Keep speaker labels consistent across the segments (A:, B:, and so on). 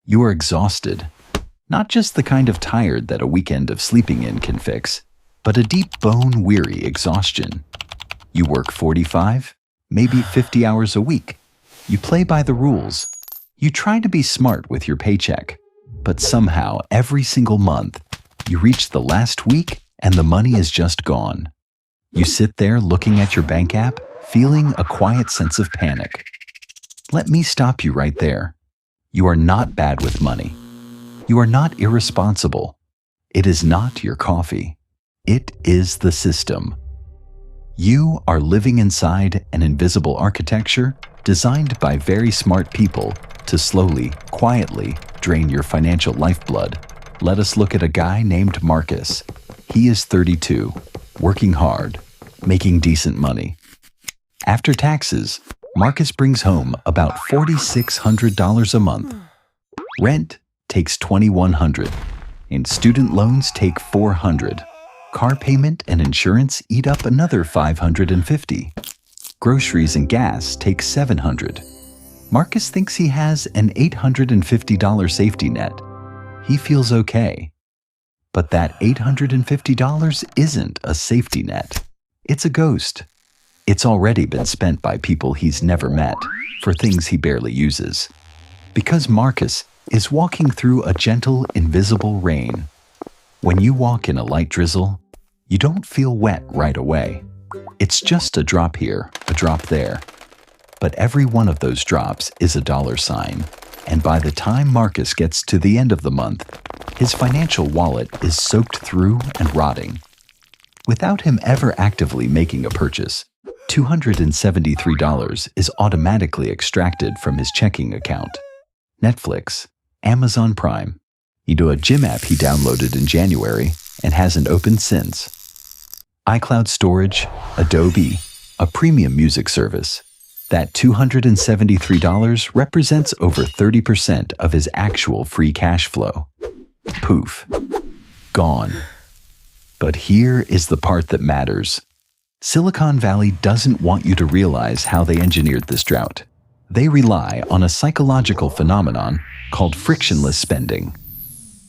A: You are exhausted. Not just the kind of tired that a weekend of sleeping in can fix, but a deep bone-weary exhaustion. You work 45, maybe 50 hours a week. You play by the rules. You try to be smart with your paycheck. But somehow, every single month, you reach the last week and the money is just gone. You sit there looking at your bank app, feeling a quiet sense of panic. Let me stop you right there. You are not bad with money. You are not irresponsible. It is not your coffee. It is the system. You are living inside an invisible architecture designed by very smart people to slowly, quietly drain your financial lifeblood. Let us look at a guy named Marcus. He is 32, working hard, making decent money. After taxes, Marcus brings home about $4,600 a month. Rent takes $2,100, and student loans take $400. Car payment and insurance eat up another $550. Groceries and gas take $700. Marcus thinks he has an $850 safety net. He feels okay. But that $850 isn't a safety net. It's a ghost. It's already been spent by people he's never met for things he barely uses. Because Marcus is walking through a gentle, invisible rain. When you walk in a light drizzle, you don't feel wet right away. It's just a drop here, a drop there. But every one of those drops is a dollar sign. And by the time Marcus gets to the end of the month, his financial wallet is soaked through and rotting. Without him ever actively making a purchase, $273 is automatically extracted from his checking account. Netflix, Amazon Prime, a gym app he downloaded in January and hasn't opened since. iCloud storage, Adobe, a premium music service. That $273 represents over 30% of his actual free cash flow. Poof. Gone. But here is the part that matters. Silicon Valley doesn't want you to realize how they engineered this drought. They rely on a psychological phenomenon called frictionless spending.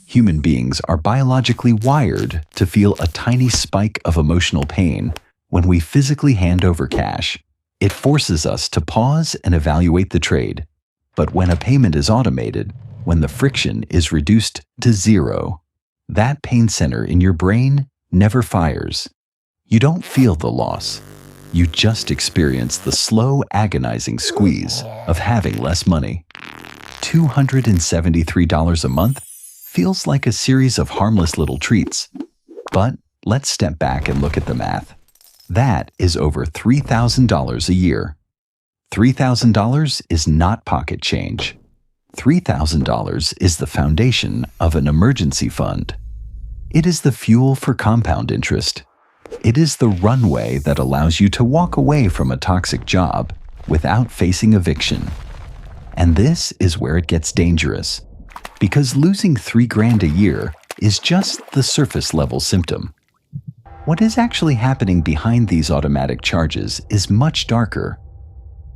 A: Human beings are biologically wired to feel a tiny spike of emotional pain when we physically hand over cash. It forces us to pause and evaluate the trade. But when a payment is automated, when the friction is reduced to zero, that pain center in your brain never fires. You don't feel the loss. You just experience the slow, agonizing squeeze of having less money. $273 a month feels like a series of harmless little treats. But let's step back and look at the math. That is over $3,000 a year. $3,000 is not pocket change. $3,000 is the foundation of an emergency fund. It is the fuel for compound interest. It is the runway that allows you to walk away from a toxic job without facing eviction. And this is where it gets dangerous, because losing $3,000 a year is just the surface level symptom. What is actually happening behind these automatic charges is much darker.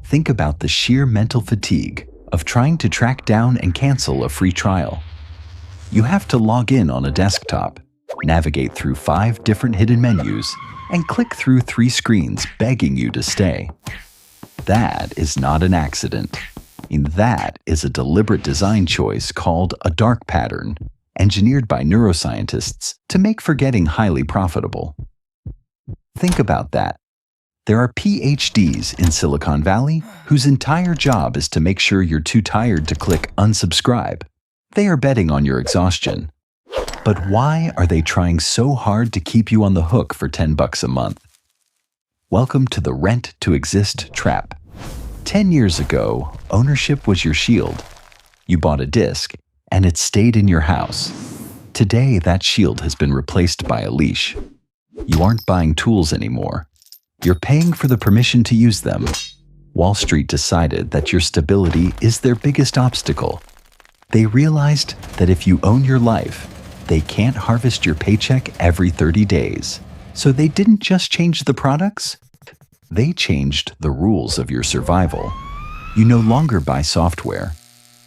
A: Think about the sheer mental fatigue of trying to track down and cancel a free trial. You have to log in on a desktop, navigate through 5 different hidden menus, and click through 3 screens begging you to stay. That is not an accident. And that is a deliberate design choice called a dark pattern, engineered by neuroscientists to make forgetting highly profitable. Think about that. There are PhDs in Silicon Valley whose entire job is to make sure you're too tired to click unsubscribe. They are betting on your exhaustion. But why are they trying so hard to keep you on the hook for $10 a month? Welcome to the rent to exist trap. 10 years ago, ownership was your shield. You bought a disc, and it stayed in your house. Today, that shield has been replaced by a leash. You aren't buying tools anymore. You're paying for the permission to use them. Wall Street decided that your stability is their biggest obstacle. They realized that if you own your life, they can't harvest your paycheck every 30 days. So they didn't just change the products, they changed the rules of your survival. You no longer buy software.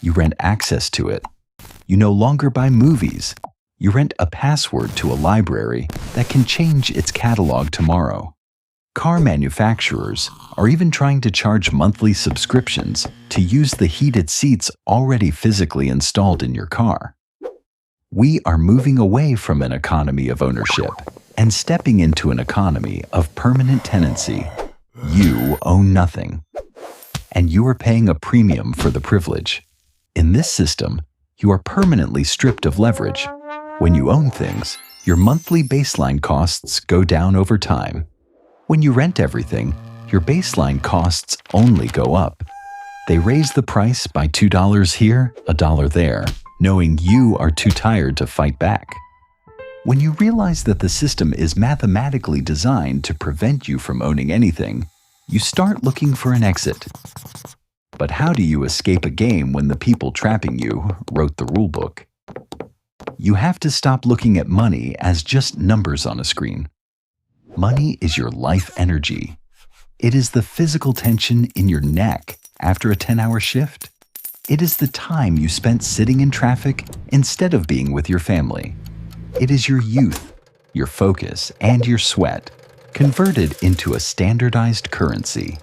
A: You rent access to it. You no longer buy movies. You rent a password to a library that can change its catalog tomorrow. Car manufacturers are even trying to charge monthly subscriptions to use the heated seats already physically installed in your car. We are moving away from an economy of ownership and stepping into an economy of permanent tenancy. You own nothing, and you are paying a premium for the privilege. In this system, you are permanently stripped of leverage. When you own things, your monthly baseline costs go down over time. When you rent everything, your baseline costs only go up. They raise the price by $2 here, $1 there, knowing you are too tired to fight back. When you realize that the system is mathematically designed to prevent you from owning anything, you start looking for an exit. But how do you escape a game when the people trapping you wrote the rulebook? You have to stop looking at money as just numbers on a screen. Money is your life energy. It is the physical tension in your neck after a 10-hour shift. It is the time you spent sitting in traffic instead of being with your family. It is your youth, your focus, and your sweat converted into a standardized currency.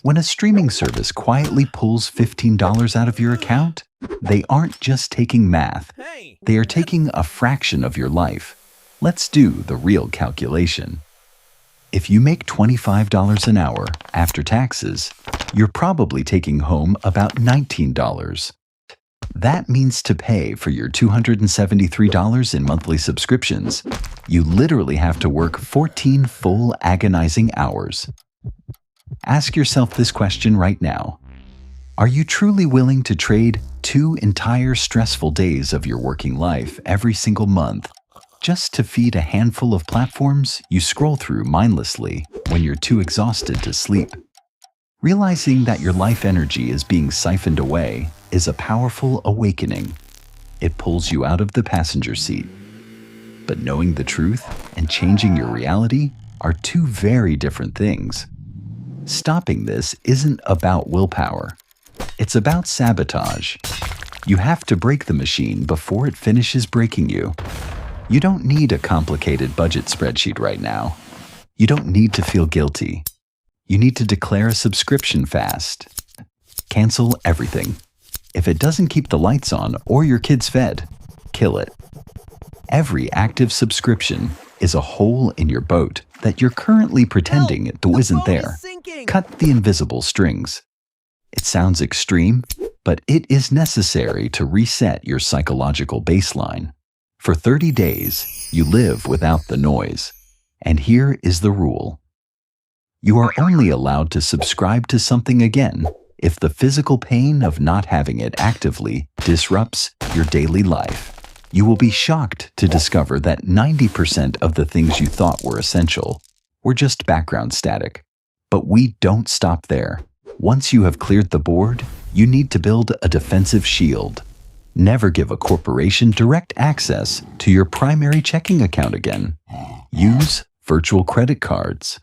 A: When a streaming service quietly pulls $15 out of your account, they aren't just taking math. They are taking a fraction of your life. Let's do the real calculation. If you make $25 an hour after taxes, you're probably taking home about $19. That means to pay for your $273 in monthly subscriptions, you literally have to work 14 full agonizing hours. Ask yourself this question right now. Are you truly willing to trade 2 entire stressful days of your working life every single month just to feed a handful of platforms you scroll through mindlessly when you're too exhausted to sleep? Realizing that your life energy is being siphoned away is a powerful awakening. It pulls you out of the passenger seat. But knowing the truth and changing your reality are two very different things. Stopping this isn't about willpower. It's about sabotage. You have to break the machine before it finishes breaking you. You don't need a complicated budget spreadsheet right now. You don't need to feel guilty. You need to declare a subscription fast. Cancel everything. If it doesn't keep the lights on or your kids fed, kill it. Every active subscription is a hole in your boat that you're currently pretending isn't there. Cut the invisible strings. It sounds extreme, but it is necessary to reset your psychological baseline. For 30 days, you live without the noise. And here is the rule. You are only allowed to subscribe to something again if the physical pain of not having it actively disrupts your daily life. You will be shocked to discover that 90% of the things you thought were essential were just background static. But we don't stop there. Once you have cleared the board, you need to build a defensive shield. Never give a corporation direct access to your primary checking account again. Use virtual credit cards.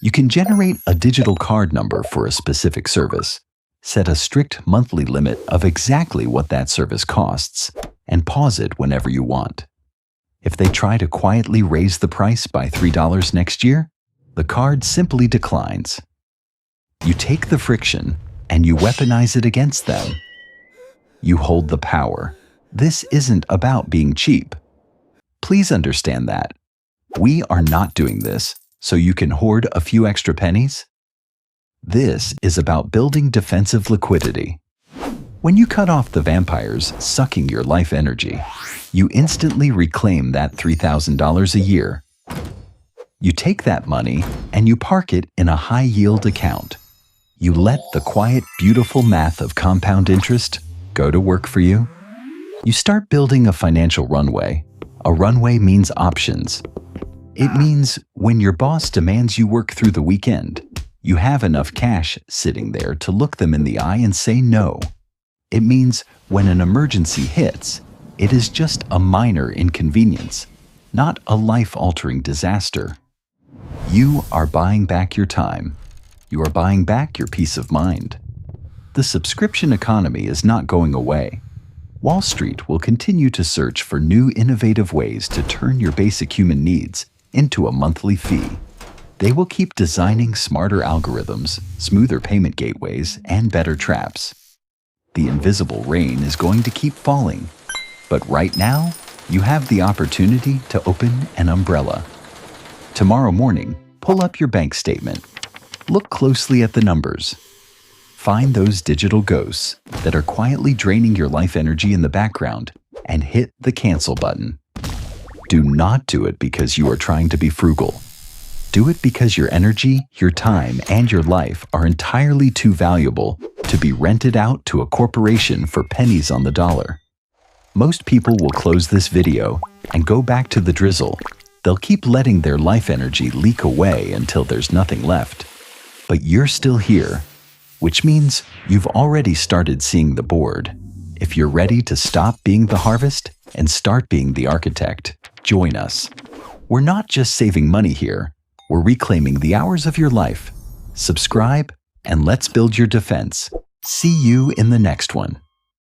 A: You can generate a digital card number for a specific service, set a strict monthly limit of exactly what that service costs, and pause it whenever you want. If they try to quietly raise the price by $3 next year, the card simply declines. You take the friction and you weaponize it against them. You hold the power. This isn't about being cheap. Please understand that. We are not doing this so you can hoard a few extra pennies. This is about building defensive liquidity. When you cut off the vampires sucking your life energy, you instantly reclaim that $3,000 a year. You take that money and you park it in a high-yield account. You let the quiet, beautiful math of compound interest go to work for you. You start building a financial runway. A runway means options. It means when your boss demands you work through the weekend, you have enough cash sitting there to look them in the eye and say no. It means when an emergency hits, it is just a minor inconvenience, not a life-altering disaster. You are buying back your time. You are buying back your peace of mind. The subscription economy is not going away. Wall Street will continue to search for new innovative ways to turn your basic human needs into a monthly fee. They will keep designing smarter algorithms, smoother payment gateways, and better traps. The invisible rain is going to keep falling, but right now, you have the opportunity to open an umbrella. Tomorrow morning, pull up your bank statement. Look closely at the numbers. Find those digital ghosts that are quietly draining your life energy in the background and hit the cancel button. Do not do it because you are trying to be frugal. Do it because your energy, your time, and your life are entirely too valuable to be rented out to a corporation for pennies on the dollar. Most people will close this video and go back to the drizzle. They'll keep letting their life energy leak away until there's nothing left. But you're still here, which means you've already started seeing the board. If you're ready to stop being the harvest and start being the architect, join us. We're not just saving money here, we're reclaiming the hours of your life. Subscribe, and let's build your defense. See you in the next one.